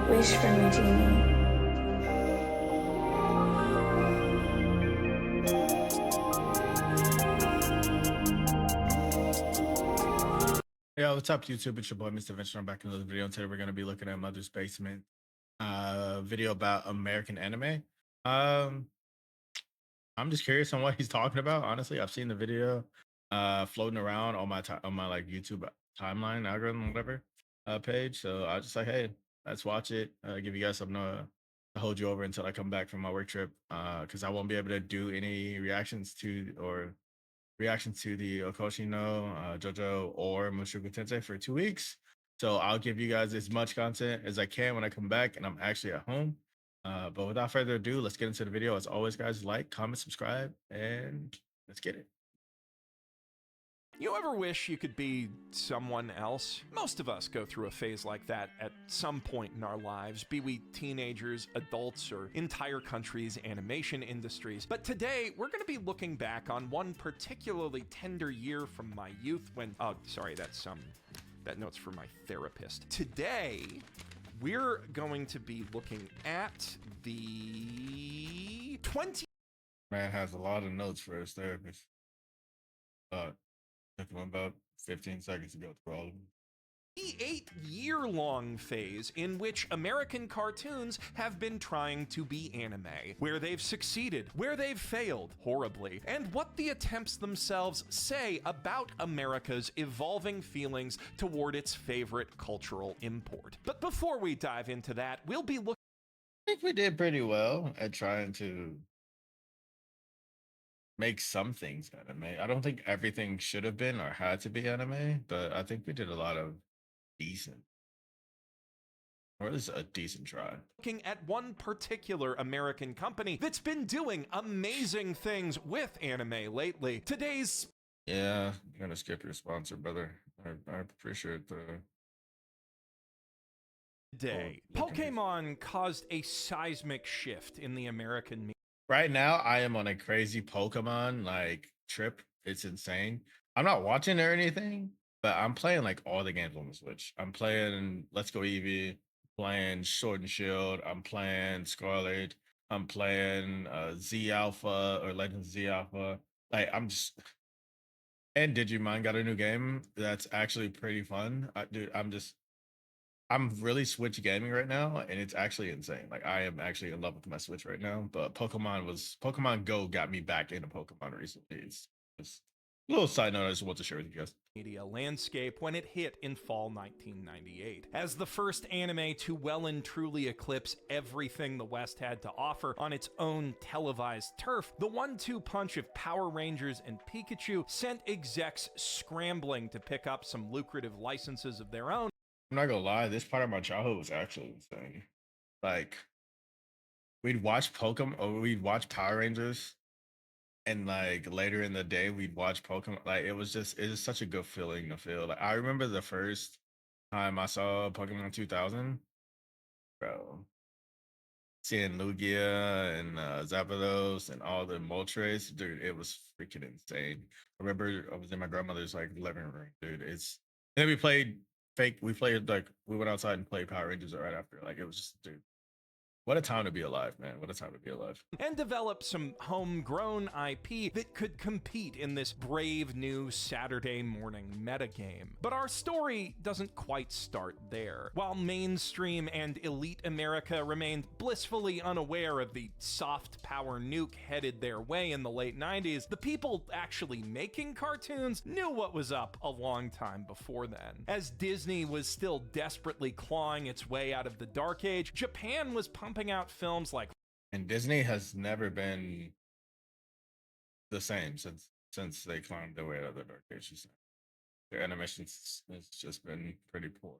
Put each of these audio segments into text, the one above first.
Wish for me, genie. Yeah, what's up, YouTube? It's your boy, Mr. Vinchh. I'm back in another video. And today we're going to be looking at Mother's Basement video about American anime. Um, I'm just curious on what he's talking about. Honestly, I've seen the video floating around on my like YouTube timeline algorithm, whatever page. So I was just like, hey, let's watch it. Give you guys something to hold you over until I come back from my work trip. Because I won't be able to do any reactions to the Okoshi no JoJo or Mushoku Tensei for 2 weeks. So I'll give you guys as much content as I can when I come back and I'm actually at home. But without further ado, let's get into the video. As always, guys, like, comment, subscribe, and let's get it. You ever wish you could be someone else? Most of us go through a phase like that at some point in our lives, be we teenagers, adults, or entire countries' animation industries. But today, we're going to be looking back on one particularly tender year from my youth when... Oh, sorry, that note's for my therapist. Today, we're going to be looking at the 20... Man has a lot of notes for his therapist. Took him about 15 seconds to go through all of them. The 8-year-long phase in which American cartoons have been trying to be anime, where they've succeeded, where they've failed horribly, and what the attempts themselves say about America's evolving feelings toward its favorite cultural import. But before we dive into that, we'll be looking... I think we did pretty well at trying to make some things anime. I don't think everything should have been or had to be anime, but I think we did a lot of decent, or at least a decent try. Looking at one particular American company that's been doing amazing things with anime lately. Today's... Yeah, you're gonna skip your sponsor, brother. I appreciate the... Day. Pokemon caused a seismic shift in the American media. Right now, I am on a crazy Pokemon like trip. It's insane. I'm not watching or anything, but I'm playing like all the games on the Switch. I'm playing Let's Go Eevee, playing Sword and Shield. I'm playing Scarlet. I'm playing Z Alpha or Legend Z Alpha. Like I'm just, and Digimon got a new game that's actually pretty fun. Dude, I'm really Switch gaming right now, and it's actually insane. Like I am actually in love with my Switch right now. But Pokemon Go got me back into Pokemon recently. It's just a little side note I just want to share with you guys. Media landscape when it hit in fall 1998. As the first anime to well and truly eclipse everything the West had to offer on its own televised turf, the 1-2 punch of Power Rangers and Pikachu sent execs scrambling to pick up some lucrative licenses of their own. I'm not gonna lie, this part of my childhood was actually insane. Like, we'd watch Pokemon, or we'd watch Power Rangers, and like later in the day, we'd watch Pokemon. Like, it was such a good feeling to feel. Like, I remember the first time I saw Pokemon 2000, bro. Seeing Lugia and Zapdos and all the Moltres, dude, it was freaking insane. I remember I was in my grandmother's like living room, dude. And then we played we went outside and played Power Rangers right after. Like it was just, dude, what a time to be alive, man. What a time to be alive. And develop some homegrown IP that could compete in this brave new Saturday morning metagame. But our story doesn't quite start there. While mainstream and elite America remained blissfully unaware of the soft power nuke headed their way in the late 90s, the people actually making cartoons knew what was up a long time before then. As Disney was still desperately clawing its way out of the dark age, Japan was pumping out films like... And Disney has never been the same since they climbed their way out of the dark ages. Their animation has just been pretty poor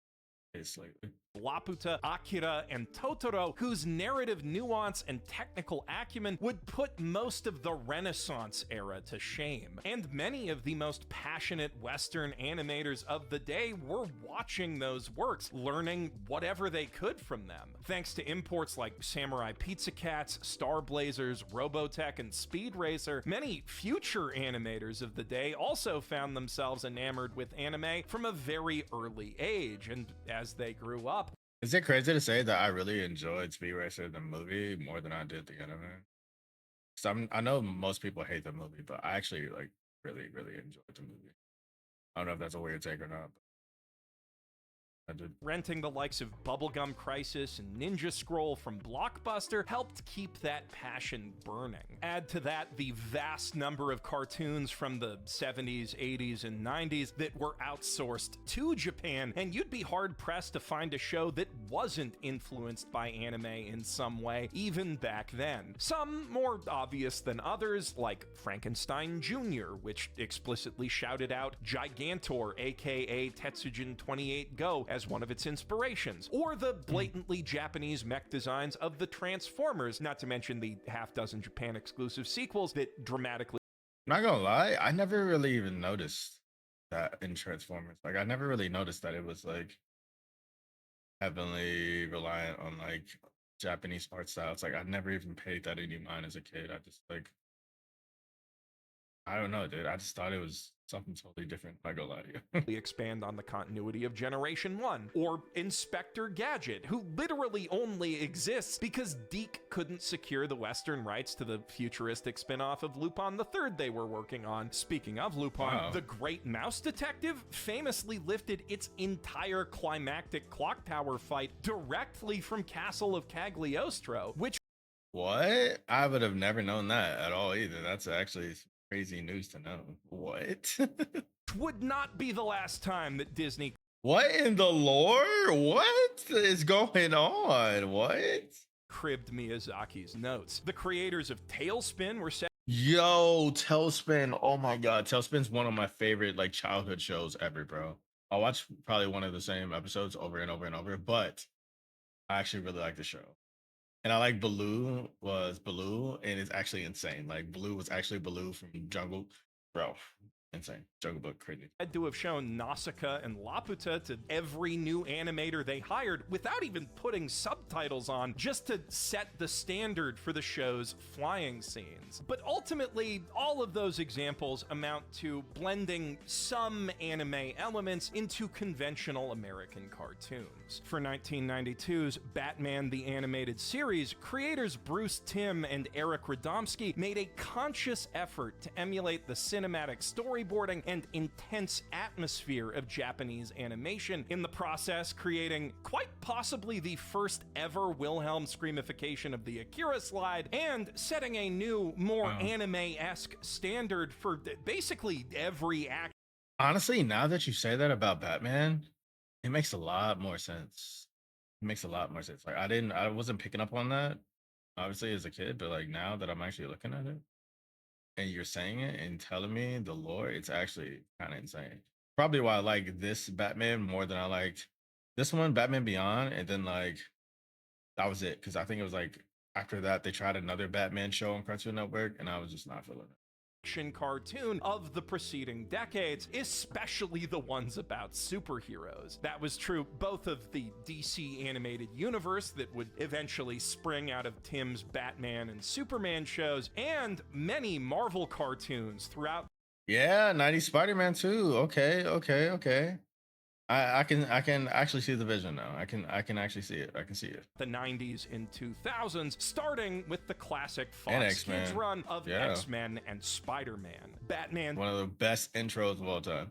lately. Laputa, Akira, and Totoro, whose narrative nuance and technical acumen would put most of the Renaissance era to shame. And many of the most passionate Western animators of the day were watching those works, learning whatever they could from them. Thanks to imports like Samurai Pizza Cats, Star Blazers, Robotech, and Speed Racer, many future animators of the day also found themselves enamored with anime from a very early age, and as they grew up, Is it crazy to say that I really enjoyed Speed Racer the movie more than I did the anime? So I know most people hate the movie, but I actually like really, really enjoyed the movie. I don't know if that's a weird take or not, but I did. Renting the likes of Bubblegum Crisis and Ninja Scroll from Blockbuster helped keep that passion burning. Add to that the vast number of cartoons from the 70s, 80s, and 90s that were outsourced to Japan, and you'd be hard-pressed to find a show that wasn't influenced by anime in some way, even back then. Some more obvious than others, like Frankenstein Jr., which explicitly shouted out Gigantor, aka Tetsujin 28 Go, as one of its inspirations, or the blatantly Japanese mech designs of the Transformers, not to mention the half-dozen Japan-exclusive sequels that dramatically. I'm not gonna lie, I never really even noticed that in Transformers. Like, I never really noticed that it was like heavily reliant on like Japanese art styles. Like, I never even paid that any mind as a kid. I just like, I don't know, dude. I just thought it was something totally different. I'm not gonna lie to you. expand on the continuity of Generation 1, or Inspector Gadget, who literally only exists because Deke couldn't secure the Western rights to the futuristic spin-off of Lupin the Third they were working on. Speaking of Lupin, Wow. the Great Mouse Detective famously lifted its entire climactic clock tower fight directly from Castle of Cagliostro, which What? I would have never known that at all either. That's actually crazy news to know. What? would not be the last time that Disney What in the lore? What is going on? What? cribbed Miyazaki's notes. The creators of Tailspin were set Yo, Tailspin. Oh my god. Tailspin's one of my favorite like childhood shows ever, bro. I watch probably one of the same episodes over and over and over, but I actually really like the show. And I like Baloo was Baloo, and it's actually insane. Like Baloo was actually Baloo from Jungle, bro. Insane. Jungle Book, crazy. had to have shown Nausicaa and Laputa to every new animator they hired without even putting subtitles on, just to set the standard for the show's flying scenes. But ultimately, all of those examples amount to blending some anime elements into conventional American cartoons. For 1992's Batman the Animated Series, creators Bruce Timm and Eric Radomski made a conscious effort to emulate the cinematic storyboarding and intense atmosphere of Japanese animation, in the process creating quite possibly the first ever Wilhelm screamification of the Akira slide, and setting a new, more anime-esque standard for basically every action. Honestly, now that you say that about Batman, it makes a lot more sense. It makes a lot more sense. Like I wasn't picking up on that obviously as a kid, but like now that I'm actually looking at it and you're saying it and telling me the lore, it's actually kind of insane. Probably why I like this Batman more than I liked this one, Batman Beyond, and then like that was it. Because I think it was like after that they tried another Batman show on Cartoon Network, and I was just not feeling it. Cartoon of the preceding decades, especially the ones about superheroes. That was true both of the DC animated universe that would eventually spring out of Tim's Batman and Superman shows, and many Marvel cartoons throughout. Yeah, 90s Spider-Man too. Okay. I can actually see the vision now. I can actually see it. I can see it. The 90s and 2000s, starting with the classic Fox And Kids X-Men. run of Yeah. X-Men and Spider-Man. Batman, One of the best intros of all time.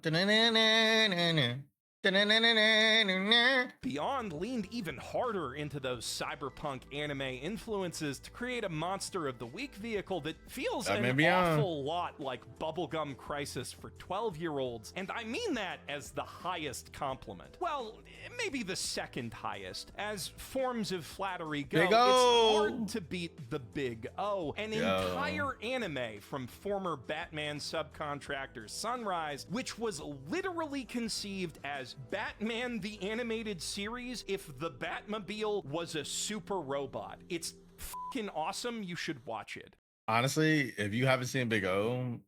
Beyond leaned even harder into those cyberpunk anime influences to create a Monster of the Week vehicle that feels Batman an Beyond. awful lot like Bubblegum Crisis for 12-year-olds, and I mean that as the highest compliment. Well, maybe the second highest. As forms of flattery go, Big it's O. hard to beat the Big O, an entire anime from former Batman subcontractor Sunrise, which was literally conceived as Batman the Animated Series if the Batmobile was a super robot. It's fucking awesome. You should watch it. Honestly, if you haven't seen Big O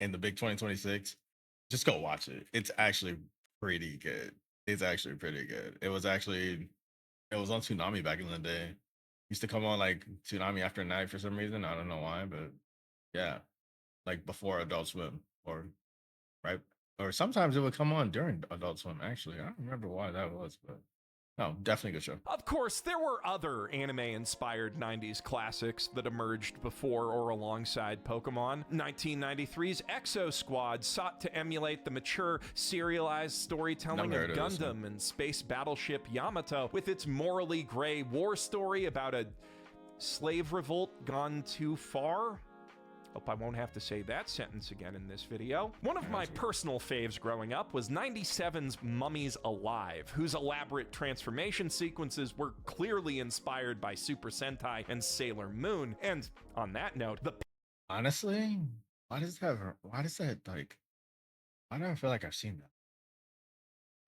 in the Big 2026, just go watch it. It's actually pretty good. It's actually pretty good. It was on Toonami back in the day. Used to come on like Toonami after night for some reason. I don't know why, but yeah, like before Adult Swim or right, or sometimes it would come on during Adult Swim. Actually, I don't remember why that was, but Oh, definitely good show. Of course, there were other anime-inspired 90s classics that emerged before or alongside Pokemon. 1993's Exo Squad sought to emulate the mature, serialized storytelling Never of heard of this one. Gundam and space battleship Yamato, with its morally gray war story about a slave revolt gone too far. Hope I won't have to say that sentence again in this video. One of my personal faves growing up was 97's Mummies Alive, whose elaborate transformation sequences were clearly inspired by Super Sentai and Sailor Moon. And on that note, Honestly, why does that like, why do I feel like I've seen that?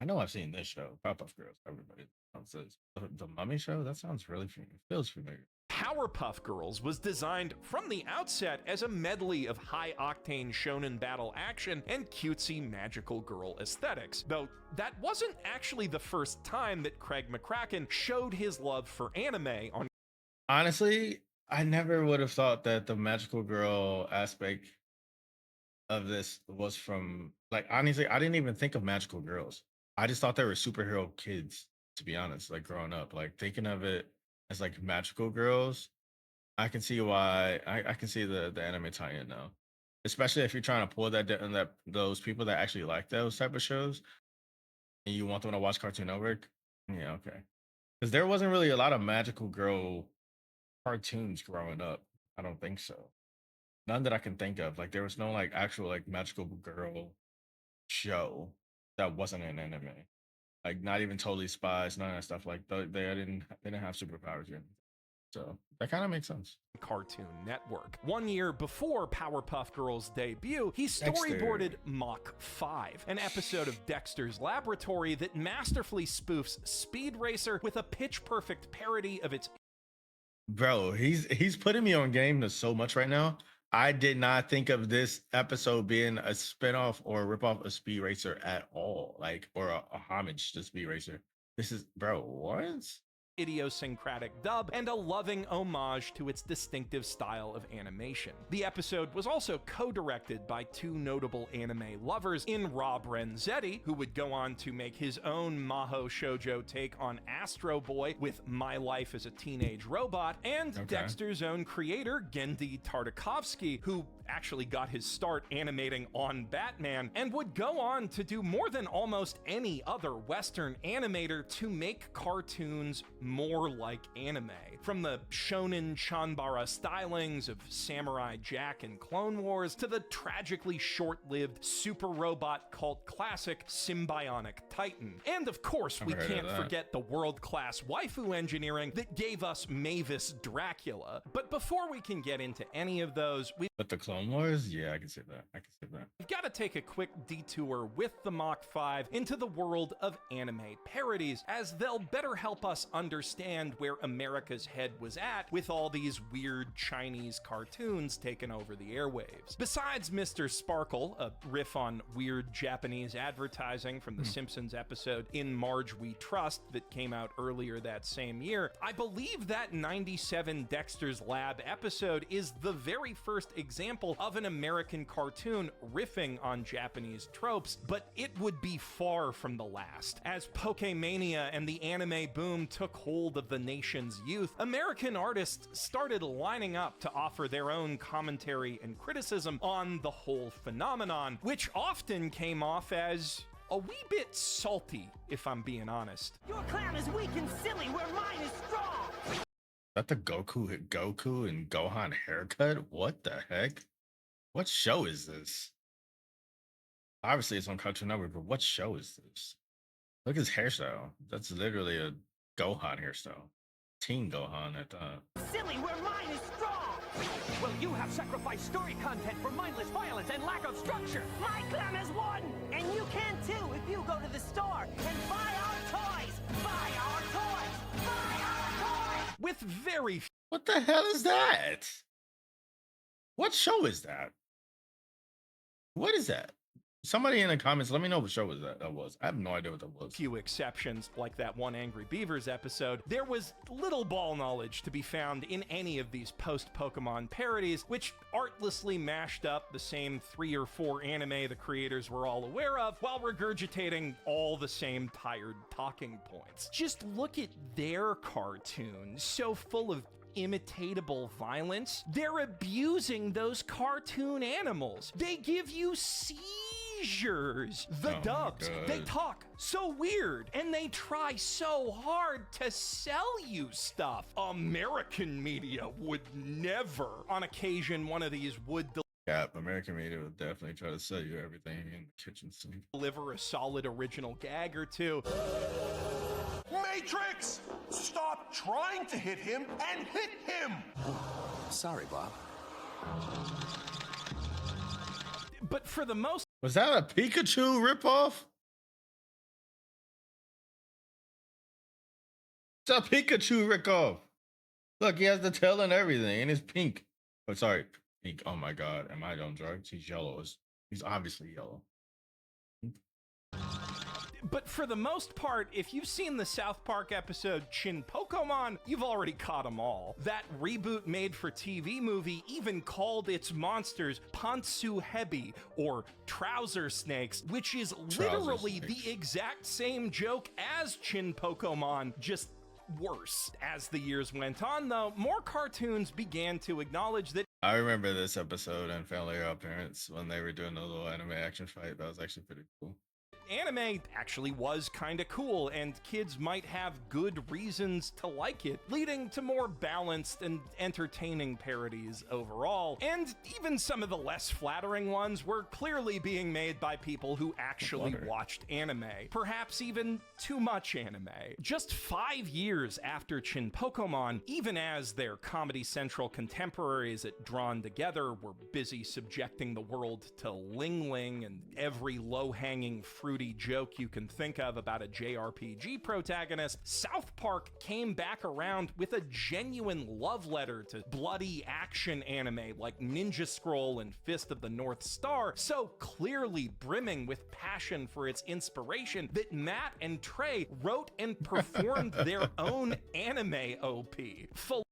I know I've seen this show, Powerpuff Girls. Everybody knows this. The Mummy show, that sounds really familiar. Feels familiar. Powerpuff Girls was designed from the outset as a medley of high-octane shonen battle action and cutesy magical girl aesthetics, though that wasn't actually the first time that Craig McCracken showed his love for anime on. Honestly, I never would have thought that the magical girl aspect of this was from, like, honestly, I didn't even think of magical girls. I just thought they were superhero kids, to be honest, like growing up, like thinking of it as like magical girls. I can see why I can see the anime tie-in now. Especially if you're trying to pull that those people that actually like those type of shows and you want them to watch Cartoon Network. Yeah, okay. Because there wasn't really a lot of magical girl cartoons growing up. I don't think so. None that I can think of. Like there was no like actual like magical girl show that wasn't an anime. Like not even Totally Spies, none of that stuff. Like they didn't have superpowers yet. So that kind of makes sense. Cartoon Network. 1 year before Powerpuff Girls' debut, he storyboarded Mach 5, an episode of Dexter's Laboratory that masterfully spoofs Speed Racer with a pitch-perfect parody of its. Bro, he's putting me on game so much right now. I did not think of this episode being a spinoff or a ripoff of Speed Racer at all, like or a homage to Speed Racer. This is, bro, what? Idiosyncratic dub and a loving homage to its distinctive style of animation. The episode was also co-directed by two notable anime lovers in Rob Renzetti, who would go on to make his own Maho shoujo take on Astro Boy with My Life as a Teenage Robot, and Dexter's own creator, Genndy Tartakovsky, who actually got his start animating on Batman and would go on to do more than almost any other Western animator to make cartoons more like anime. From the shonen Chanbara stylings of Samurai Jack and Clone Wars to the tragically short-lived super robot cult classic Symbionic Titan. And of course, we can't forget the world-class waifu engineering that gave us Mavis Dracula. But before we can get into any of those, But the Clone Wars? Yeah, I can see that. we've got to take a quick detour with the Mach 5 into the world of anime parodies, as they'll better help us understand where America's head was at with all these weird Chinese cartoons taking over the airwaves. Besides Mr. Sparkle, a riff on weird Japanese advertising from the Simpsons episode In Marge We Trust that came out earlier that same year, I believe that 97 Dexter's Lab episode is the very first example of an American cartoon riffing on Japanese tropes, but it would be far from the last. As Pokemania and the anime boom took hold of the nation's youth, American artists started lining up to offer their own commentary and criticism on the whole phenomenon, which often came off as a wee bit salty, if I'm being honest. Your clown is weak and silly where mine is strong! Is that the Goku and Gohan haircut? What the heck? What show is this? Obviously it's on Cartoon Network, but what show is this? Look at his hairstyle. That's literally a Gohan hairstyle. Teen Gohan at Silly where mine is strong! Well, you have sacrificed story content for mindless violence and lack of structure! My clown has won! And you can too if you go to the store and buy our toys! Buy our toys! Buy our toys! With very What the hell is that? What show is that? What is that? Somebody in the comments, let me know what show was that was. I have no idea what that was. Few exceptions, like that one Angry Beavers episode, there was little ball knowledge to be found in any of these post-Pokemon parodies, which artlessly mashed up the same 3 or 4 anime the creators were all aware of, while regurgitating all the same tired talking points. Just look at their cartoons, so full of imitatable violence. They're abusing those cartoon animals. They give you seizures. The dubs, they talk so weird, and they try so hard to sell you stuff. American media would never. On occasion, one of these would Yeah, American media would definitely try to sell you everything in the kitchen sink. Deliver a solid original gag or two. Matrix! Stop trying to hit him and hit him! Sorry, Bob. But for the most Was that a Pikachu ripoff? It's a Pikachu ripoff. Look, he has the tail and everything, and it's pink. Oh, sorry, pink. Oh my god, am I on drugs? He's yellow. He's obviously yellow. But for the most part, if you've seen the South Park episode Chin Pokemon, you've already caught them all. That reboot made-for-TV movie even called its monsters Pantsuhebi, or Trouser Snakes, which is literally the exact same joke as Chin Pokemon, just worse. As the years went on, though, more cartoons began to acknowledge that I remember this episode and Family Odd Parents when they were doing a little anime action fight. That was actually pretty cool. Anime actually was kinda cool, and kids might have good reasons to like it, leading to more balanced and entertaining parodies overall. And even some of the less flattering ones were clearly being made by people who actually watched anime. Perhaps even too much anime. Just 5 years after Chin Pokemon, even as their Comedy Central contemporaries at Drawn Together were busy subjecting the world to Ling Ling and every low-hanging fruit joke you can think of about a JRPG protagonist, South Park came back around with a genuine love letter to bloody action anime like Ninja Scroll and Fist of the North Star, so clearly brimming with passion for its inspiration that Matt and Trey wrote and performed their own anime OP. Full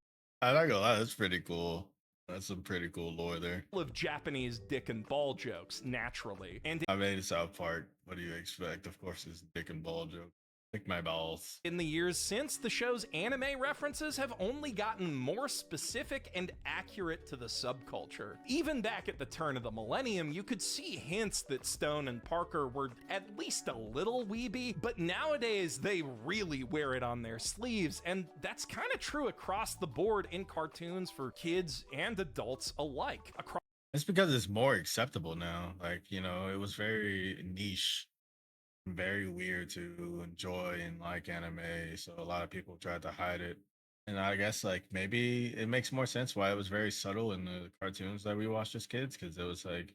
I like a lot. That's pretty cool. That's some pretty cool lore there. of Japanese dick and ball jokes, naturally. And I made South Park. What do you expect? Of course, it's dick and ball joke. Lick my balls. in the years since, the show's anime references have only gotten more specific and accurate to the subculture. Even back at the turn of the millennium, you could see hints that Stone and Parker were at least a little weeby, but nowadays they really wear it on their sleeves, and that's kind of true across the board in cartoons for kids and adults alike. It's because it's more acceptable now. Like, you know, it was very niche, very weird to enjoy and like anime, so a lot of people tried to hide it. And I guess like maybe it makes more sense why it was very subtle in the cartoons that we watched as kids, because it was like,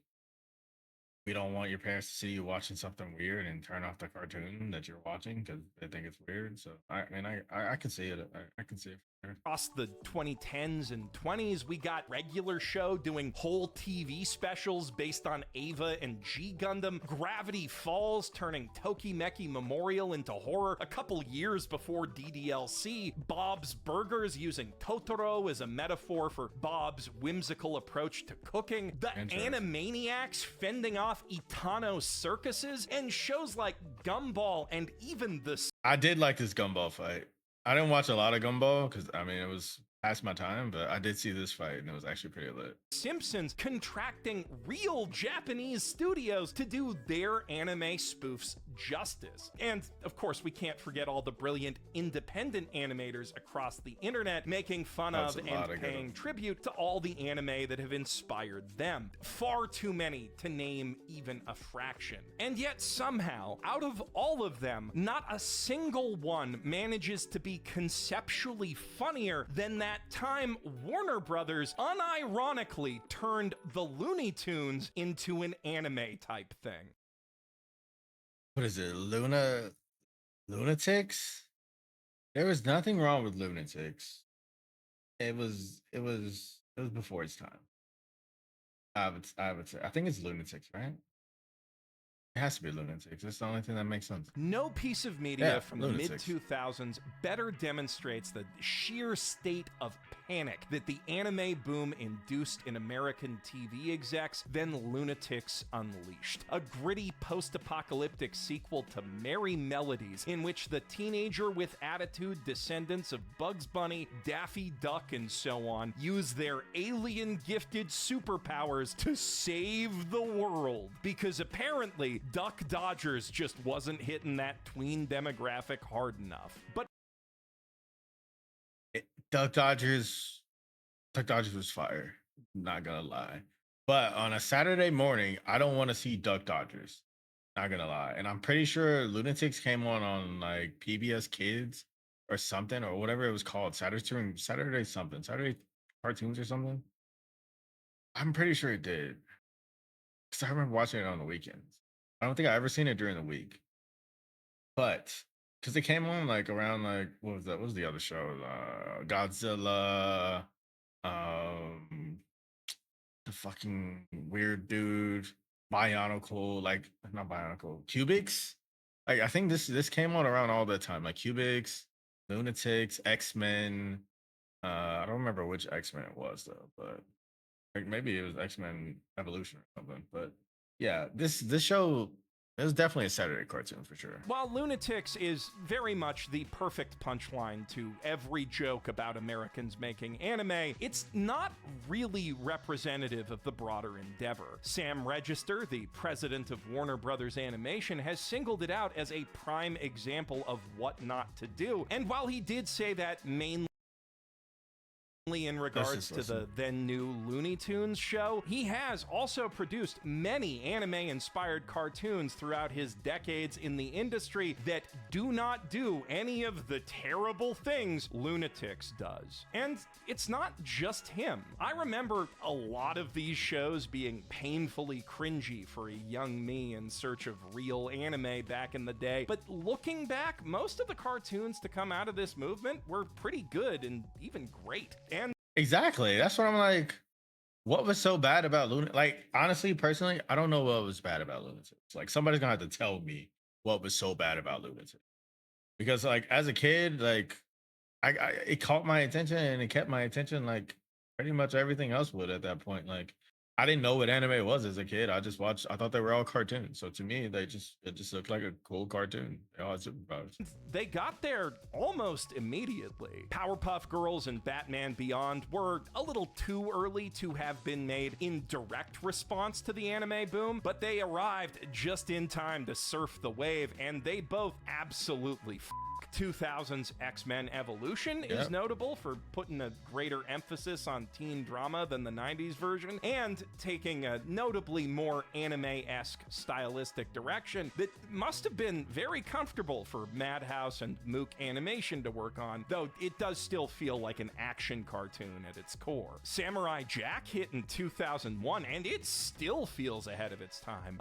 we don't want your parents to see you watching something weird and turn off the cartoon that you're watching because they think it's weird. So I mean, I can see it. I can see it. Across the 2010s and 20s, we got regular show doing whole TV specials based on Ava and G Gundam, Gravity Falls turning Tokimeki Memorial into horror a couple years before DDLC, Bob's Burgers using Totoro as a metaphor for Bob's whimsical approach to cooking, the Animaniacs fending off Itano circuses, and shows like Gumball and even the I did like this Gumball fight. I didn't watch a lot of Gumball because I mean it was past my time, but I did see this fight and it was actually pretty lit. Simpsons contracting real Japanese studios to do their anime spoofs justice. And of course, we can't forget all the brilliant independent animators across the internet making fun of and paying tribute to all the anime that have inspired them. Far too many to name even a fraction. And yet somehow, out of all of them, not a single one manages to be conceptually funnier than that time Warner Brothers unironically turned the Looney Tunes into an anime type thing. What is it? Lunatics? There was nothing wrong with Lunatics. It was before its time. I would say. I think it's Lunatics, right? It has to be Lunatics. That's the only thing that makes sense. No piece of media Yeah, from the Lunatics. mid-2000s better demonstrates the sheer state of panic that the anime boom induced in American TV execs than Lunatics Unleashed, a gritty post-apocalyptic sequel to Merry Melodies in which the teenager with attitude descendants of Bugs Bunny, Daffy Duck, and so on use their alien-gifted superpowers to save the world, because apparently Duck Dodgers just wasn't hitting that tween demographic hard enough. But Duck Dodgers was fire. Not gonna lie. But on a Saturday morning, I don't want to see Duck Dodgers. Not gonna lie. And I'm pretty sure Lunatics came on like PBS Kids or something or whatever it was called. Saturday something. Saturday cartoons or something. I'm pretty sure it did. Because I remember watching it on the weekends. I don't think I ever seen it during the week. But because it came on like around like what was that? What was the other show? Godzilla, the fucking weird dude, Bionicle, like not Bionicle, Cubix. Like I think this came on around all the time, like Cubix, Lunatics, X-Men. I don't remember which X-Men it was though, but like maybe it was X-Men Evolution or something. But yeah, this show is definitely a Saturday cartoon for sure. while Lunatics is very much the perfect punchline to every joke about Americans making anime, it's not really representative of the broader endeavor. Sam Register, the president of Warner Brothers Animation, has singled it out as a prime example of what not to do, and while he did say that mainly in regards to the then new Looney Tunes show, he has also produced many anime-inspired cartoons throughout his decades in the industry that do not do any of the terrible things Lunatics does. And it's not just him. I remember a lot of these shows being painfully cringy for a young me in search of real anime back in the day, but looking back, most of the cartoons to come out of this movement were pretty good and even great. And Exactly. That's what I'm like. What was so bad about Lunatics? Like, honestly, personally, I don't know what was bad about Lunatics. Like, somebody's gonna have to tell me what was so bad about Lunatics. Because, like, as a kid, like, I it caught my attention and it kept my attention like pretty much everything else would at that point. Like, I didn't know what anime was as a kid. I just watched. I thought they were all cartoons. So to me, it just looked like a cool cartoon. They all had superpowers. they got there almost immediately. Powerpuff Girls and Batman Beyond were a little too early to have been made in direct response to the anime boom, but they arrived just in time to surf the wave, and they both absolutely 2000's X-Men Evolution is notable for putting a greater emphasis on teen drama than the 90s version, and taking a notably more anime-esque stylistic direction that must have been very comfortable for Madhouse and Mook Animation to work on, though it does still feel like an action cartoon at its core. Samurai Jack hit in 2001, and it still feels ahead of its time.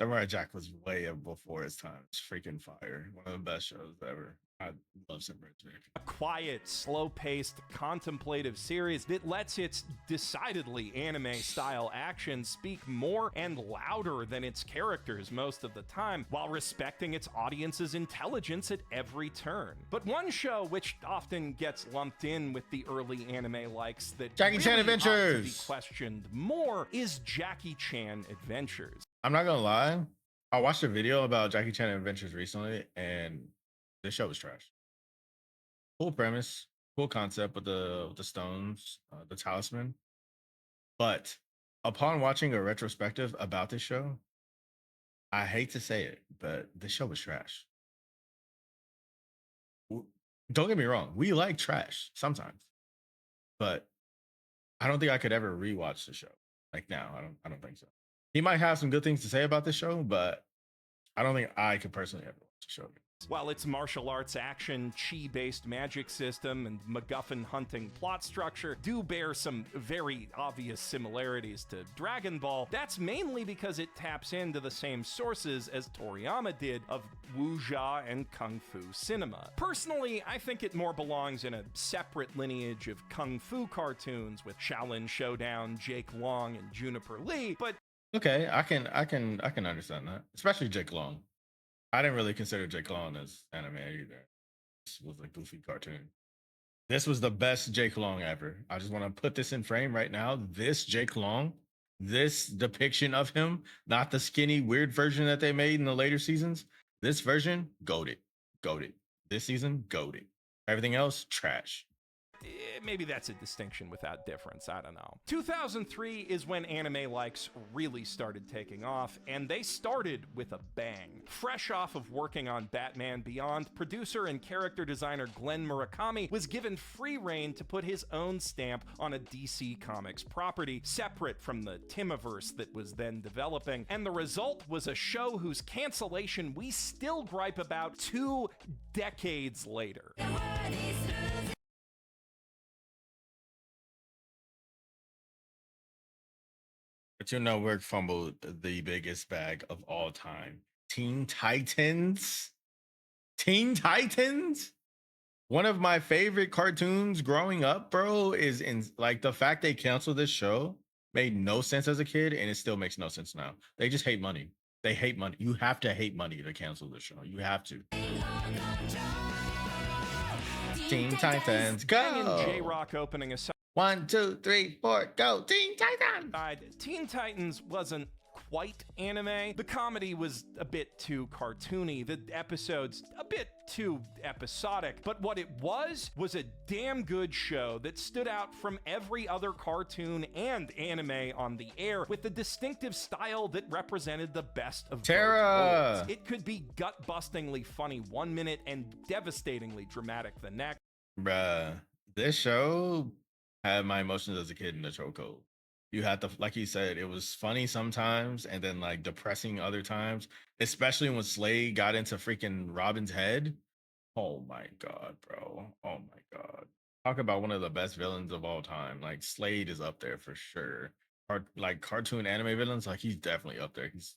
Samurai Jack was way up before its time. It's freaking fire. One of the best shows ever. I love Samurai Jack. A quiet, slow-paced, contemplative series that lets its decidedly anime-style action speak more and louder than its characters most of the time, while respecting its audience's intelligence at every turn. But one show which often gets lumped in with the early anime likes that Jackie Chan really Adventures ought to be questioned more is Jackie Chan Adventures. I'm not gonna lie. I watched a video about Jackie Chan Adventures recently, and this show was trash. Cool premise, cool concept with the stones, the talisman. But upon watching a retrospective about this show, I hate to say it, but this show was trash. Don't get me wrong, we like trash sometimes, but I don't think I could ever rewatch the show. Like now, I don't think so. He might have some good things to say about this show, but I don't think I could personally ever watch the show again. While its martial arts action, chi-based magic system, and MacGuffin hunting plot structure do bear some very obvious similarities to Dragon Ball, that's mainly because it taps into the same sources as Toriyama did of wuxia and kung fu cinema. Personally, I think it more belongs in a separate lineage of kung fu cartoons with Shaolin Showdown, Jake Long, and Juniper Lee, but Okay, I can understand that, especially Jake Long. I didn't really consider Jake Long as anime either. This was a goofy cartoon. This was the best Jake Long ever. I just want to put this in frame right now. This Jake Long, this depiction of him, not the skinny weird version that they made in the later seasons. This version, goated, goated. This season, goated. Everything else, trash. Maybe that's a distinction without difference, I don't know. 2003 is when anime likes really started taking off, and they started with a bang. Fresh off of working on Batman Beyond, producer and character designer Glenn Murakami was given free rein to put his own stamp on a DC Comics property, separate from the Timiverse that was then developing, and the result was a show whose cancellation we still gripe about 2 decades later. But you know, we're fumbled the biggest bag of all time. Teen Titans. Teen Titans. One of my favorite cartoons growing up, bro, is in like the fact they canceled this show made no sense as a kid, and it still makes no sense now. They just hate money. They hate money. You have to hate money to cancel the show. You have to. Teen Titans, go! J-Rock opening aside. 1, 2, 3, 4, go! Teen Titans! Teen Titans wasn't quite anime. The comedy was a bit too cartoony, the episodes a bit too episodic, but what it was a damn good show that stood out from every other cartoon and anime on the air with the distinctive style that represented the best of both worlds. It could be gut-bustingly funny one minute and devastatingly dramatic the next. Bruh, this show had my emotions as a kid in the chokehold. You had to, like you said, it was funny sometimes and then like depressing other times, especially when Slade got into freaking Robin's head. Oh my God, bro. Oh my God. Talk about one of the best villains of all time. Like Slade is up there for sure. Like cartoon anime villains, like he's definitely up there. He's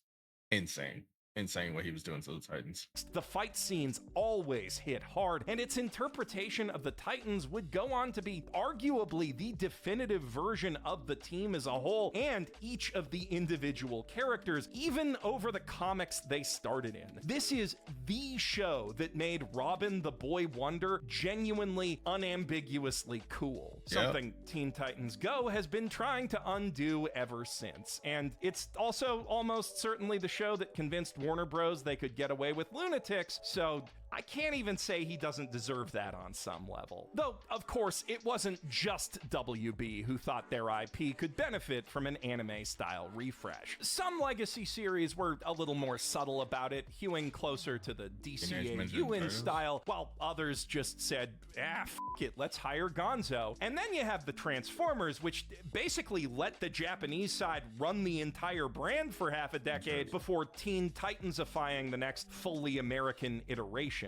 insane. Insane what he was doing to the Titans. The fight scenes always hit hard, and its interpretation of the Titans would go on to be arguably the definitive version of the team as a whole, and each of the individual characters, even over the comics they started in. This is the show that made Robin the Boy Wonder genuinely, unambiguously cool. Something Teen Titans Go has been trying to undo ever since. And it's also almost certainly the show that convinced Warner Bros. They could get away with Lunatics, so I can't even say he doesn't deserve that on some level. Though, of course, it wasn't just WB who thought their IP could benefit from an anime-style refresh. Some legacy series were a little more subtle about it, hewing closer to the DCAU style, while others just said, f it, let's hire Gonzo. And then you have the Transformers, which basically let the Japanese side run the entire brand for half a decade before Teen Titansifying the next fully American iteration.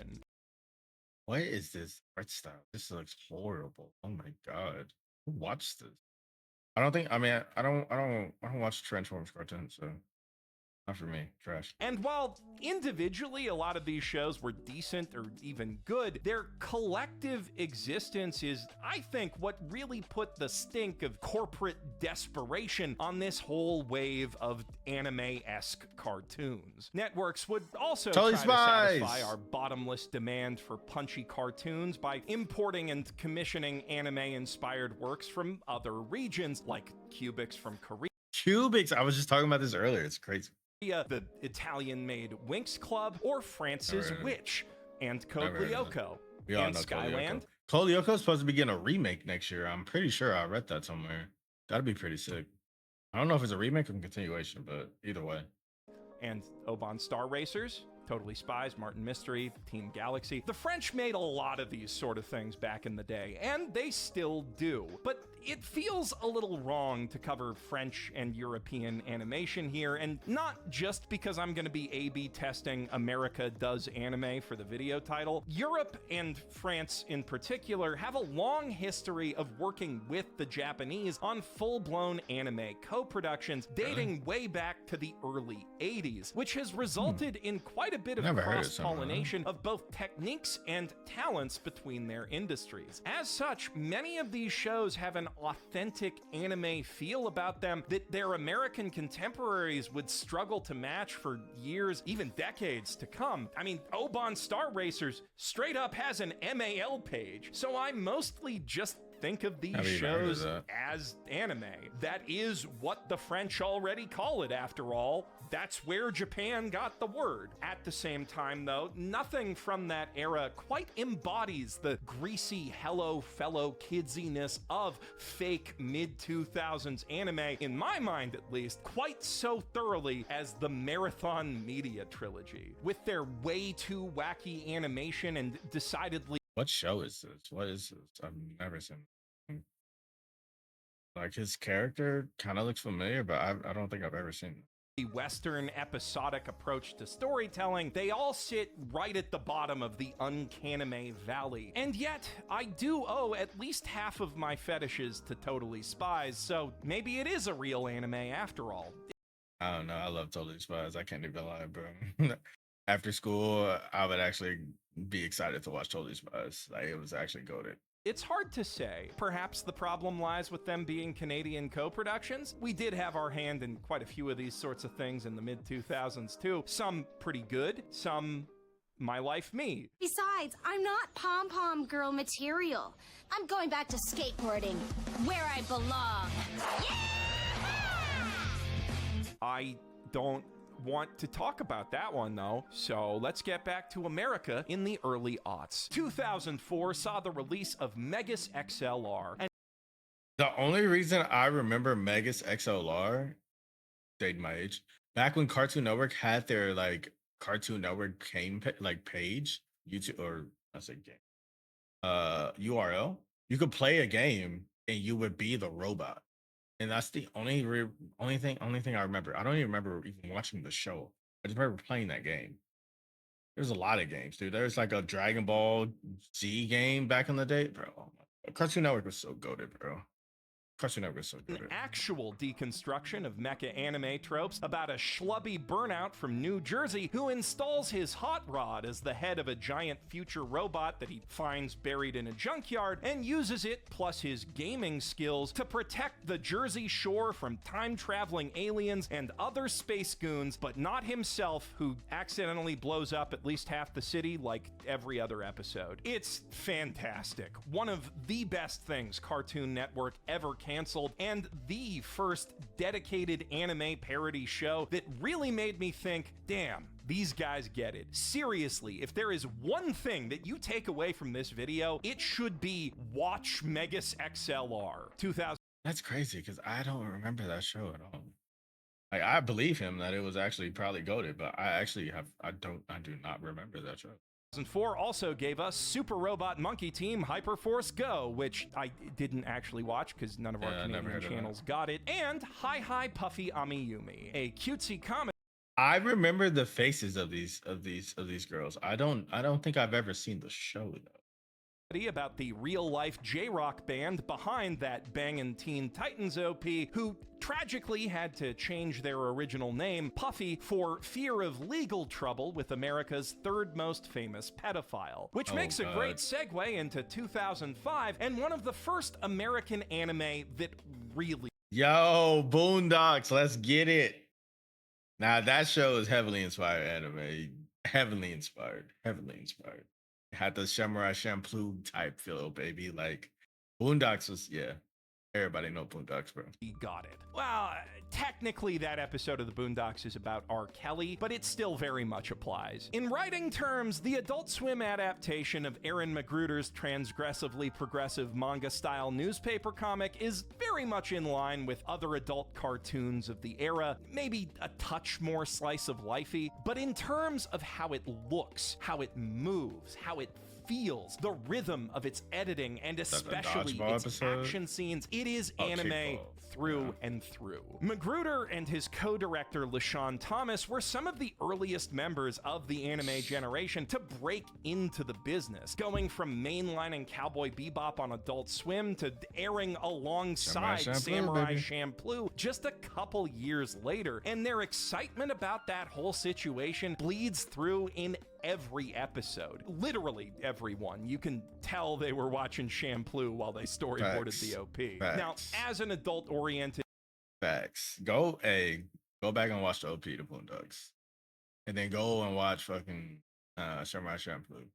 What is this art style? This looks horrible. Oh my God. Who watched this? I don't watch Transformers cartoons, so not for me. Trash. And while individually a lot of these shows were decent or even good, their collective existence is, I think, what really put the stink of corporate desperation on this whole wave of anime-esque cartoons. Networks would also try to satisfy our bottomless demand for punchy cartoons by importing and commissioning anime-inspired works from other regions, like Cubix from Korea. Cubix! I was just talking about this earlier. It's crazy. The Italian-made Winx Club, or France's Witch, and Code Lyoko, and Skyland. Code Lyoko is supposed to be getting a remake next year. I'm pretty sure I read that somewhere. That'd be pretty sick. I don't know if it's a remake or a continuation, but either way. And Oban Star Racers, Totally Spies, Martin Mystery, Team Galaxy. The French made a lot of these sort of things back in the day, and they still do. But it feels a little wrong to cover French and European animation here, and not just because I'm going to be A/B testing America Does Anime for the video title. Europe, and France in particular, have a long history of working with the Japanese on full-blown anime co-productions dating way back to the early 80s, which has resulted in quite quite a bit of Never heard of some of them. cross-pollination of both techniques and talents between their industries. As such, many of these shows have an authentic anime feel about them that their American contemporaries would struggle to match for years, even decades to come. I mean, Oban Star Racers straight up has an MAL page, so I mostly just think of these shows as anime. That is what the French already call it, after all. That's where Japan got the word. At the same time, though, nothing from that era quite embodies the greasy hello fellow kidsiness of fake mid-2000s anime, in my mind at least, quite so thoroughly as the Marathon Media trilogy. With their way too wacky animation and decidedly... What show is this? What is this? I've never seen. Like, his character kind of looks familiar, but I don't think I've ever seen it. The Western episodic approach to storytelling, they all sit right at the bottom of the uncanime valley. And yet, I do owe at least half of my fetishes to Totally Spies, so maybe it is a real anime after all. I don't know. I love Totally Spies. I can't even lie, bro. After school, I would actually be excited to watch Totally Spies. Like, it was actually goated. It's hard to say. Perhaps the problem lies with them being Canadian co-productions. We did have our hand in quite a few of these sorts of things in the mid-2000s too. Some pretty good, some My Life Me. Besides, I'm not pom-pom girl material. I'm going back to skateboarding, where I belong. Yeah! I don't want to talk about that one though, so let's get back to America in the early aughts. 2004 saw the release of Megas XLR. And The only reason I remember Megas XLR, dating my age, back when Cartoon Network had their like Cartoon Network page, YouTube, or I say game, URL, you could play a game and you would be the robot. And that's the only thing I remember. I don't even remember even watching the show. I just remember playing that game. There's a lot of games, dude. There's like a Dragon Ball Z game back in the day, bro. Oh my God. Cartoon Network was so goated, bro. Cartoon Network was so an goated. actual deconstruction of mecha anime tropes about a schlubby burnout from New Jersey who installs his hot rod as the head of a giant future robot that he finds buried in a junkyard and uses it plus his gaming skills to protect the Jersey Shore from time-traveling aliens and other space goons, but not himself, who accidentally blows up at least half the city like every other episode. It's fantastic. One of the best things Cartoon Network ever canceled, and the first dedicated anime parody show that really made me think, damn, these guys get it. Seriously, if there is one thing that you take away from this video, it should be watch Megas XLR 2000. That's crazy because I don't remember that show at all. Like, I believe him that it was actually probably goated, but I do not remember that show. 2004 also gave us Super Robot Monkey Team Hyperforce Go, which I didn't actually watch because none of our Canadian channels got it, and Hi Hi Puffy Amiyumi, a cutesy comedy. I remember the faces of these girls. I don't think I've ever seen the show though. About the real-life J-rock band behind that Bangin' Teen Titans OP, who tragically had to change their original name, Puffy, for fear of legal trouble with America's third most famous pedophile. Which makes a great segue into 2005 and one of the first American anime that really... Yo, Boondocks, let's get it. Now that show is heavily inspired anime. Heavily inspired. Had the Samurai Champloo type feel, baby. Like, Boondocks was, yeah. Everybody know Boondocks, bro. He got it. Well, technically that episode of the Boondocks is about R. Kelly, but it still very much applies. In writing terms, the Adult Swim adaptation of Aaron McGruder's transgressively progressive manga-style newspaper comic is very much in line with other adult cartoons of the era, maybe a touch more slice of lifey, but in terms of how it looks, how it moves, how it feels, the rhythm of its editing, and especially dodgeball its episode? action scenes. It is Oh, anime kickball. through and through. Magruder and his co-director LaShawn Thomas were some of the earliest members of the anime generation to break into the business, going from mainlining Cowboy Bebop on Adult Swim to airing alongside Samurai Champloo just a couple years later, and their excitement about that whole situation bleeds through in every episode. Literally everyone. You can tell they were watching Champloo while they storyboarded Facts. the OP. Facts. Now, as an adult-oriented Facts. Go back and watch the OP, the Boondocks, and then go and watch fucking Samurai Champloo.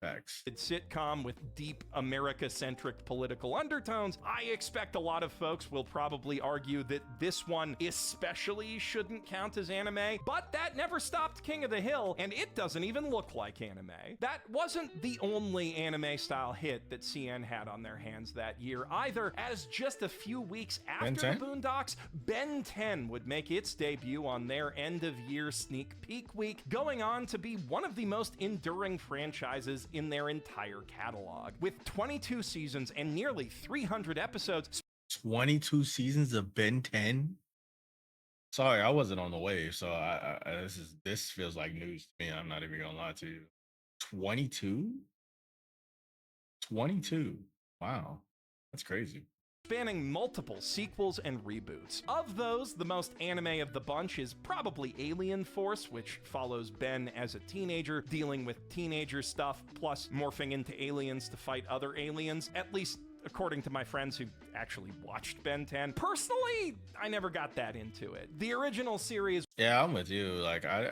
Facts. sitcom with deep America-centric political undertones, I expect a lot of folks will probably argue that this one especially shouldn't count as anime, but that never stopped King of the Hill, and it doesn't even look like anime. That wasn't the only anime-style hit that CN had on their hands that year either, as just a few weeks after the Boondocks, Ben 10 would make its debut on their end-of-year sneak peek week, going on to be one of the most enduring franchises in their entire catalog. With 22 seasons and nearly 300 episodes. 22 seasons of Ben 10? Sorry, I wasn't on the wave, so this feels like news to me. I'm not even gonna lie to you. 22? 22. Wow. That's crazy. Spanning multiple sequels and reboots. Of those, the most anime of the bunch is probably Alien Force, which follows Ben as a teenager, dealing with teenager stuff, plus morphing into aliens to fight other aliens, at least according to my friends who actually watched Ben 10. Personally, I never got that into it. The original series... Yeah, I'm with you. Like, I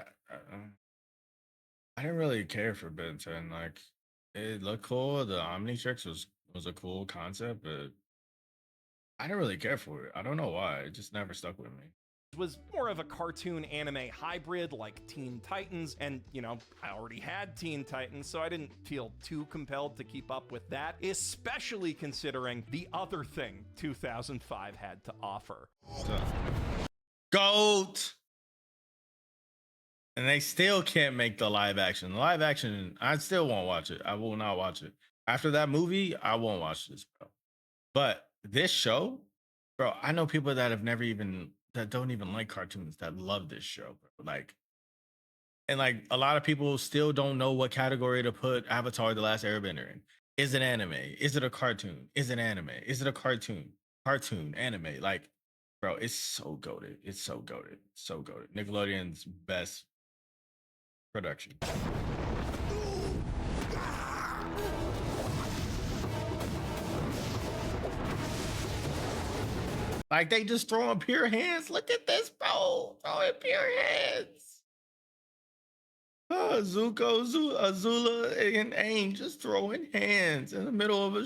didn't really care for Ben 10. Like, it looked cool. The Omnitrix was a cool concept, but I didn't really care for it. I don't know why. It just never stuck with me. Was more of a cartoon anime hybrid like Teen Titans, and you know, I already had Teen Titans, so I didn't feel too compelled to keep up with that, especially considering the other thing 2005 had to offer. So, GOAT! And they still can't make the live action. The live action, I still won't watch it. I will not watch it. After that movie, I won't watch this, bro. But this show, bro, I know people that don't even like cartoons that love this show, bro. Like, and like a lot of people still don't know what category to put Avatar: The Last Airbender in. Is it anime? Is it a cartoon? Is it anime? Is it a cartoon? Cartoon, anime. Like, bro, it's so goated. It's so goated. So goated. Nickelodeon's best production. Like, they just throwing pure hands. Look at this, bro. Throwing pure hands. Zuko, Azula, and Aang just throwing hands in the middle of a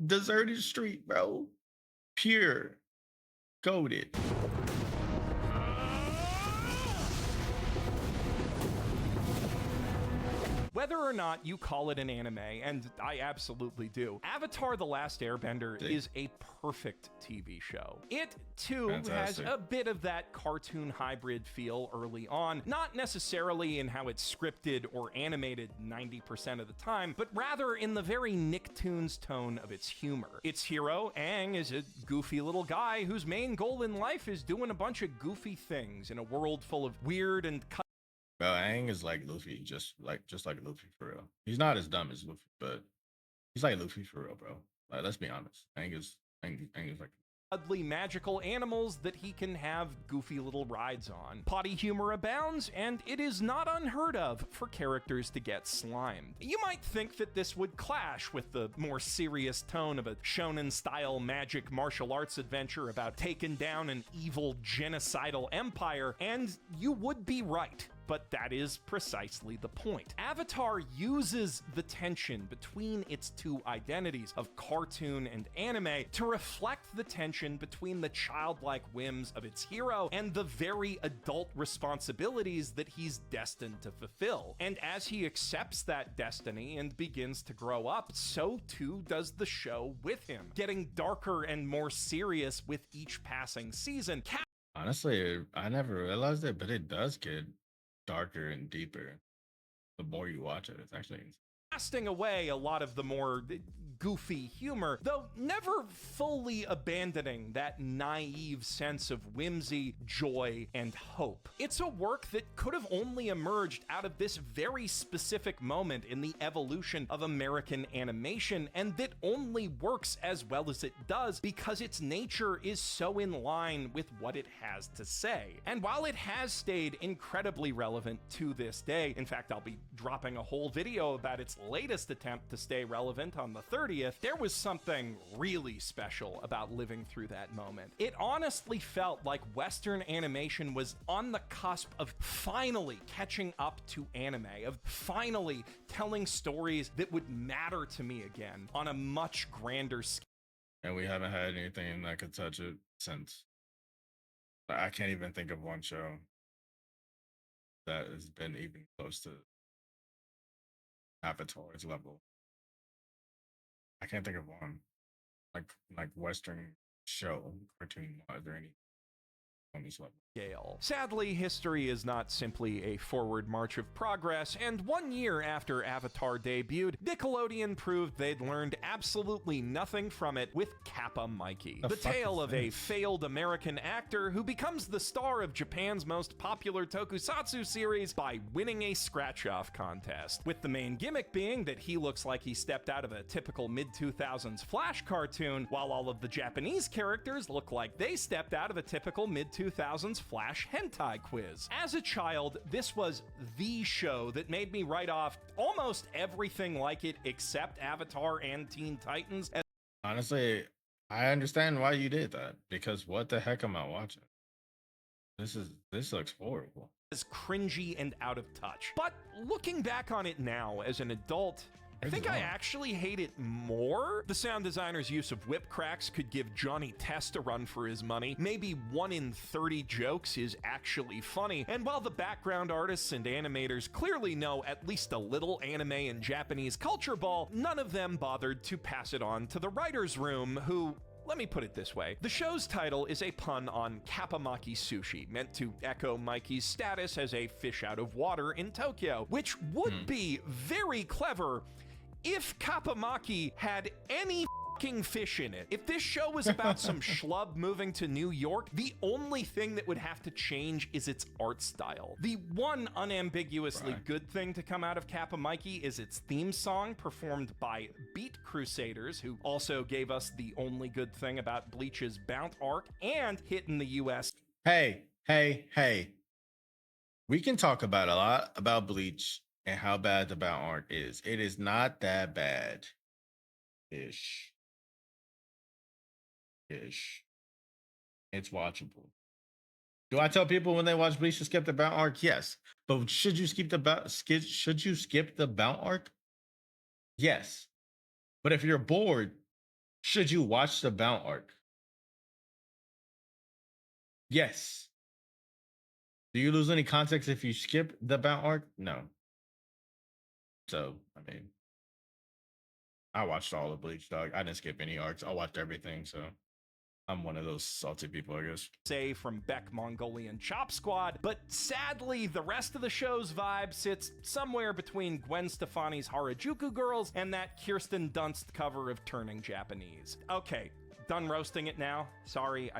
deserted street, bro. Pure. Goated. Whether or not you call it an anime, and I absolutely do, Avatar: The Last Airbender is a perfect TV show. It, too, has a bit of that cartoon hybrid feel early on, not necessarily in how it's scripted or animated 90% of the time, but rather in the very Nicktoons tone of its humor. Its hero, Aang, is a goofy little guy whose main goal in life is doing a bunch of goofy things in a world full of weird and Bro, Aang is like Luffy, just like Luffy for real. He's not as dumb as Luffy, but he's like Luffy for real, bro. Like, let's be honest. Aang is like cuddly magical animals that he can have goofy little rides on. Potty humor abounds, and it is not unheard of for characters to get slimed. You might think that this would clash with the more serious tone of a shonen-style magic martial arts adventure about taking down an evil genocidal empire, and you would be right. But that is precisely the point. Avatar uses the tension between its two identities of cartoon and anime to reflect the tension between the childlike whims of its hero and the very adult responsibilities that he's destined to fulfill. And as he accepts that destiny and begins to grow up, so too does the show with him, getting darker and more serious with each passing season. Honestly, I never realized it, but it does get darker and deeper the more you watch it. It's actually casting away a lot of the more goofy humor, though never fully abandoning that naive sense of whimsy, joy, and hope. It's a work that could have only emerged out of this very specific moment in the evolution of American animation, and that only works as well as it does because its nature is so in line with what it has to say. And while it has stayed incredibly relevant to this day, in fact, I'll be dropping a whole video about its latest attempt to stay relevant on the 30th, there was something really special about living through that moment. It honestly felt like Western animation was on the cusp of finally catching up to anime, of finally telling stories that would matter to me again on a much grander scale. And we haven't had anything that could touch it since. I can't even think of one show that has been even close to Avatar's level. I can't think of one like Western show cartoon. Is there any on this level? Sadly, history is not simply a forward march of progress, and 1 year after Avatar debuted, Nickelodeon proved they'd learned absolutely nothing from it with Kappa Mikey, the tale of a failed American actor who becomes the star of Japan's most popular tokusatsu series by winning a scratch-off contest, with the main gimmick being that he looks like he stepped out of a typical mid-2000s Flash cartoon, while all of the Japanese characters look like they stepped out of a typical mid-2000s Flash hentai quiz. As a child, this was the show that made me write off almost everything like it except Avatar and Teen Titans. Honestly, I understand why you did that, because what the heck am I watching? This looks horrible. As cringy and out of touch. But looking back on it now as an adult, I think I actually hate it more. The sound designer's use of whip cracks could give Johnny Test a run for his money. Maybe 1 in 30 jokes is actually funny. And while the background artists and animators clearly know at least a little anime and Japanese culture ball, none of them bothered to pass it on to the writer's room, who... Let me put it this way. The show's title is a pun on Kappamaki sushi, meant to echo Mikey's status as a fish out of water in Tokyo, which would be very clever if Kappamaki had any fucking fish in it. If this show was about some schlub moving to New York, the only thing that would have to change is its art style. The one unambiguously good thing to come out of Kappa Mikey is its theme song, performed by Beat Crusaders, who also gave us the only good thing about Bleach's Bount arc and hit in the US. Hey. We can talk about a lot about Bleach and how bad the Bount arc is. It is not that bad. Ish. It's watchable. Do I tell people when they watch Bleach to skip the Bount arc? Yes. But should you skip the Bount arc? Yes. But if you're bored, should you watch the Bount arc? Yes. Do you lose any context if you skip the Bount arc? No. So, I mean, I watched all of Bleach, dog. I didn't skip any arcs. I watched everything, so I'm one of those salty people, I guess. Say from Beck Mongolian Chop Squad, but sadly, the rest of the show's vibe sits somewhere between Gwen Stefani's Harajuku Girls and that Kirsten Dunst cover of Turning Japanese. Okay, done roasting it now. Sorry,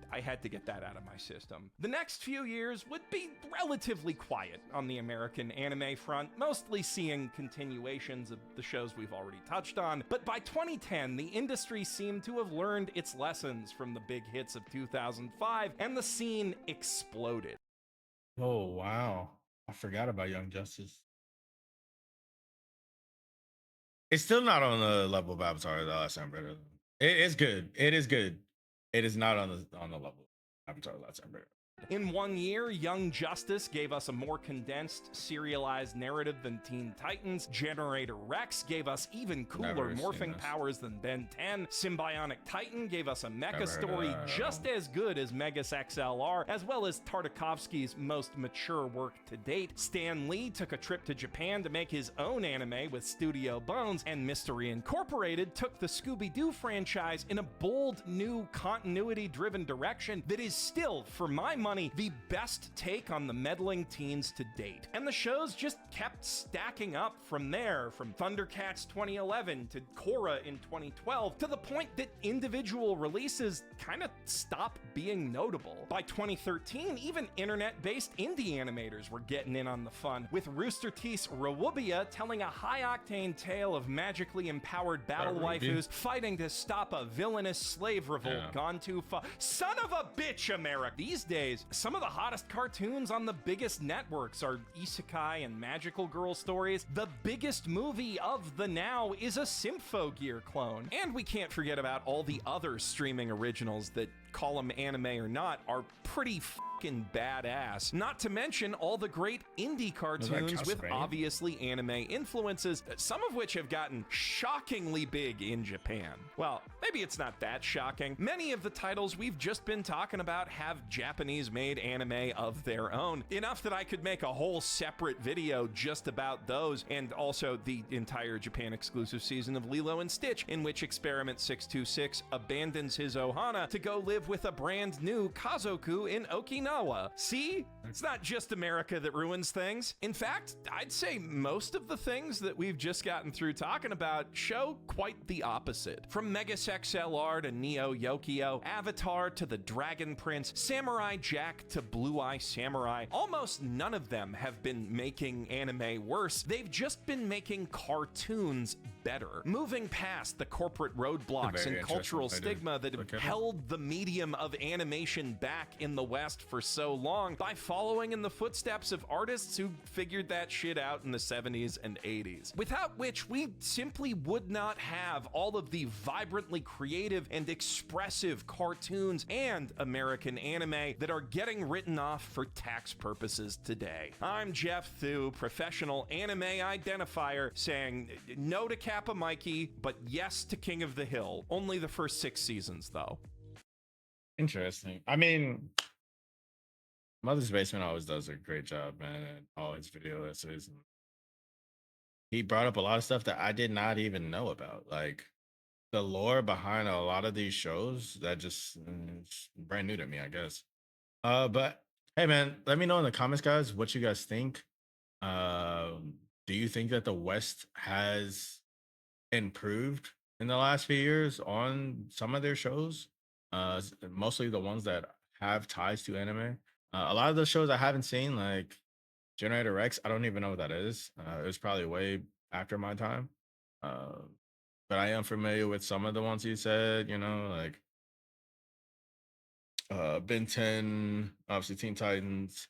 I had to get that out of my system. The next few years would be relatively quiet on the American anime front, mostly seeing continuations of the shows we've already touched on, but by 2010, the industry seemed to have learned its lessons from the big hits of 2005, and the scene exploded. Oh, wow. I forgot about Young Justice. It's still not on the level of Avatar, the Last Airbender. It is good. It is good. It is not on the level of Avatar: Last Airbender. In 1 year, Young Justice gave us a more condensed, serialized narrative than Teen Titans. Generator Rex gave us even cooler morphing powers than Ben 10. Symbionic Titan gave us a mecha story just as good as Megas XLR, as well as Tartakovsky's most mature work to date. Stan Lee took a trip to Japan to make his own anime with Studio Bones, and Mystery Incorporated took the Scooby-Doo franchise in a bold, new, continuity-driven direction that is still, for my money, money the best take on the meddling teens to date. And the shows just kept stacking up from there, from Thundercats 2011 to Korra in 2012, to the point that individual releases kind of stopped being notable. By 2013, even internet-based indie animators were getting in on the fun, with Rooster Teeth's Rawubia telling a high-octane tale of magically empowered battle waifus fighting to stop a villainous slave revolt gone too far. Son of a bitch, America! These days, some of the hottest cartoons on the biggest networks are isekai and magical girl stories. The biggest movie of the now is a Symphogear clone. And we can't forget about all the other streaming originals that, call them anime or not, are pretty fucking badass. Not to mention all the great indie cartoons with obviously anime influences, some of which have gotten shockingly big in Japan. Well, maybe it's not that shocking. Many of the titles we've just been talking about have Japanese-made anime of their own, enough that I could make a whole separate video just about those, and also the entire Japan-exclusive season of Lilo and Stitch, in which Experiment 626 abandons his Ohana to go live with a brand new Kazoku in Okinawa. See? It's not just America that ruins things. In fact, I'd say most of the things that we've just gotten through talking about show quite the opposite. From Megas XLR to Neo Yokio, Avatar to the Dragon Prince, Samurai Jack to Blue Eye Samurai, almost none of them have been making anime worse. They've just been making cartoons better, moving past the corporate roadblocks and cultural stigma that have held the medium of animation back in the West for so long, by following in the footsteps of artists who figured that shit out in the 70s and 80s. Without which we simply would not have all of the vibrantly creative and expressive cartoons and American anime that are getting written off for tax purposes today. I'm Jeff Thu, professional anime identifier, saying no to Kappa Mikey, but yes to King of the Hill. Only the first 6 seasons, though. Interesting. I mean, Mother's Basement always does a great job, man, and all his video essays. And he brought up a lot of stuff that I did not even know about, like the lore behind a lot of these shows that just is brand new to me, I guess. But hey, man, let me know in the comments, guys, what you guys think. Do you think that the West has improved in the last few years on some of their shows? Mostly the ones that have ties to anime. A lot of those shows I haven't seen, like Generator X, I don't even know what that is. It was probably way after my time. But I am familiar with some of the ones you said, you know, like Ben 10, obviously Teen Titans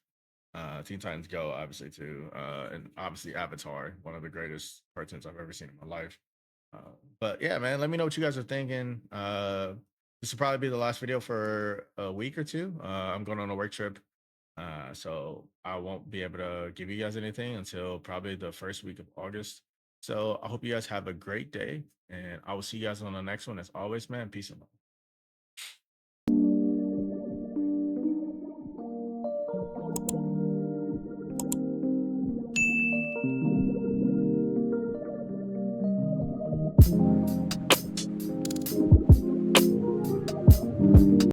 Go, obviously too, and obviously Avatar, one of the greatest cartoons I've ever seen in my life. But yeah, man, let me know what you guys are thinking. This will probably be the last video for a week or two. I'm going on a work trip, so I won't be able to give you guys anything until probably the first week of August. So I hope you guys have a great day, and I will see you guys on the next one. As always, man, peace and love.